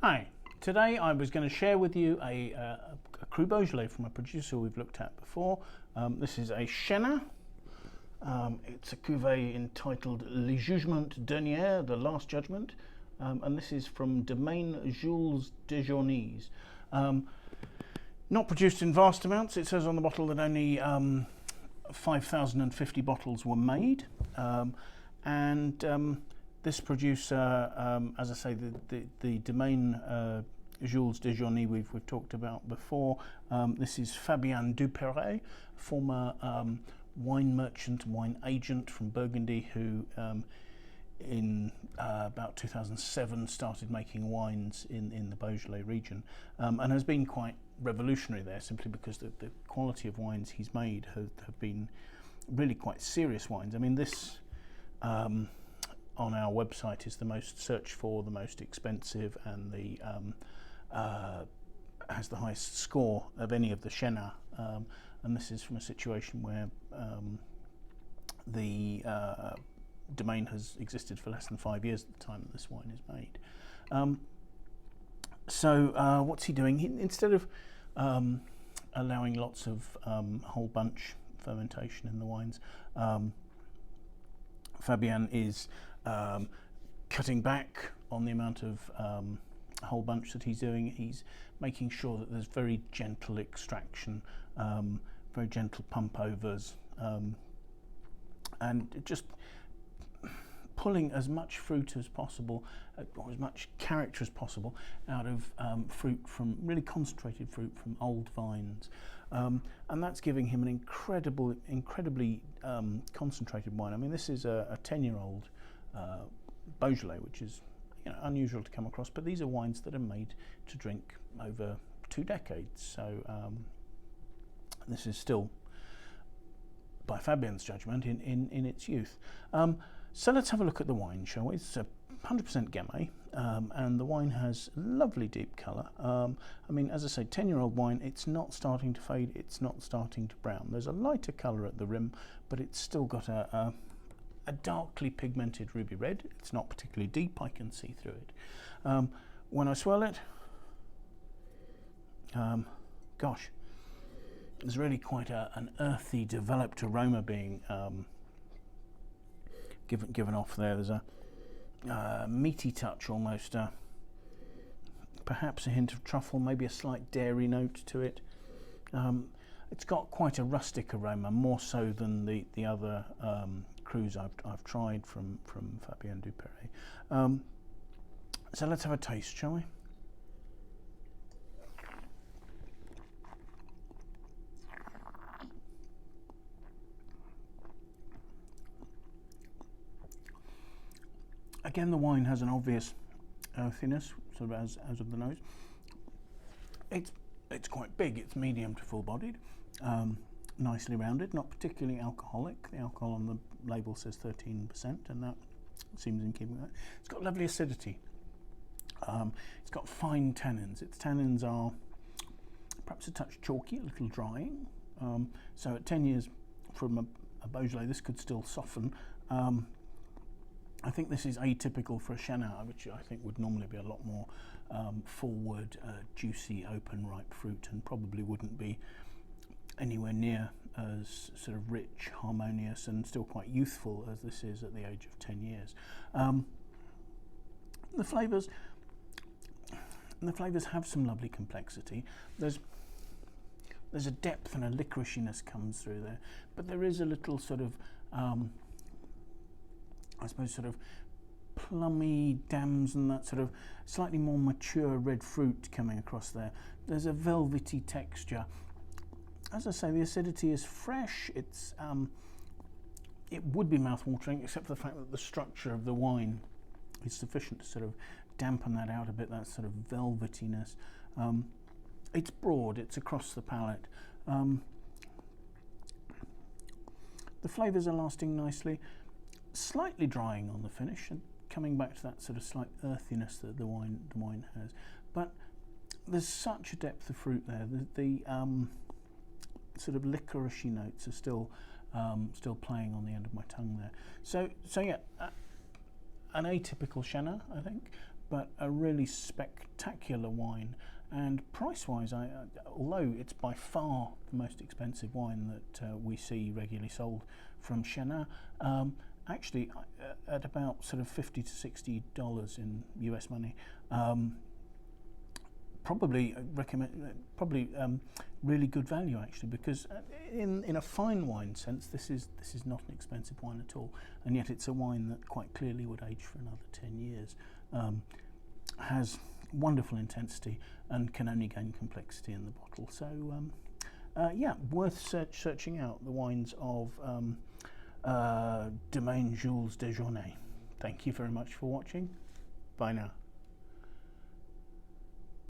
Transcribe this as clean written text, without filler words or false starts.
Hi, today I was going to share with you a Crus Beaujolais from a producer we've looked at before. This is a Chenas. It's a cuvée entitled Le Jugement Dernier, the Last Judgment, and this is from Domaine Jules Desjourneys. Not produced in vast amounts. It says on the bottle that only 5,050 bottles were made, this producer, as I say, the Domaine Jules Desjourneys we've talked about before. This is Fabrice Duperray, former wine merchant, wine agent from Burgundy, who in about 2007 started making wines in the Beaujolais region, and has been quite revolutionary there, simply because the quality of wines he's made have been really quite serious wines. I mean, this on our website is the most searched for, the most expensive, and the has the highest score of any of the Chenas, and this is from a situation where the domain has existed for less than 5 years at the time that this wine is made. What's he doing? Instead of allowing lots of whole bunch fermentation in the wines, Fabian is cutting back on the amount of whole bunch that he's doing. He's making sure that there's very gentle extraction, very gentle pump overs, and just pulling as much fruit as possible, or as much character as possible, out of fruit from really concentrated fruit from old vines, and that's giving him an incredibly concentrated wine. I mean, this is a 10-year-old Beaujolais, which is unusual to come across, but these are wines that are made to drink over 2 decades. So this is still, by Fabian's judgment, in its youth. So let's have a look at the wine, shall we? It's 100% Gamay, and the wine has lovely deep colour. I mean, as I say, 10-year-old wine, it's not starting to fade, it's not starting to brown. There's a lighter colour at the rim, but it's still got a darkly pigmented ruby red. It's not particularly deep, I can see through it. When I swirl it, gosh, there's really quite an earthy, developed aroma being given off there. There's a meaty touch almost, perhaps a hint of truffle, maybe a slight dairy note to it. It's got quite a rustic aroma, more so than the other Crus I've tried from Fabrice Duperray. So let's have a taste, shall we? Again, the wine has an obvious earthiness, sort of as of the nose. It's quite big. It's medium to full-bodied, nicely rounded, not particularly alcoholic. The alcohol on the label says 13%, and that seems in keeping with that. It's got lovely acidity. It's got fine tannins. Its tannins are perhaps a touch chalky, a little drying. So at 10 years from a Beaujolais, this could still soften. I think this is atypical for a Chenas, which I think would normally be a lot more forward, juicy, open, ripe fruit, and probably wouldn't be anywhere near as sort of rich, harmonious, and still quite youthful as this is at the age of 10 years. The flavours have some lovely complexity. There's a depth and a licoriceiness comes through there, but there is a little sort of I suppose sort of plummy dams and that sort of slightly more mature red fruit coming across there. There's a velvety texture. As I say, the acidity is fresh. It's it would be mouth-watering, except for the fact that the structure of the wine is sufficient to sort of dampen that out a bit, that sort of velvetiness. It's broad, it's across the palate. The flavours are lasting nicely. Slightly drying on the finish and coming back to that sort of slight earthiness that the wine has, but there's such a depth of fruit there. The sort of licoricey notes are still playing on the end of my tongue there. So yeah, an atypical Chenas, I think, but a really spectacular wine. And price-wise, although it's by far the most expensive wine that we see regularly sold from Chenas, actually at about sort of $50 to $60 in US money, probably really good value actually, because in a fine wine sense, this is not an expensive wine at all, and yet it's a wine that quite clearly would age for another 10 years. Has wonderful intensity and can only gain complexity in the bottle. So yeah, worth searching out the wines of Domaine Jules Desjourneys. Thank you very much for watching. Bye now.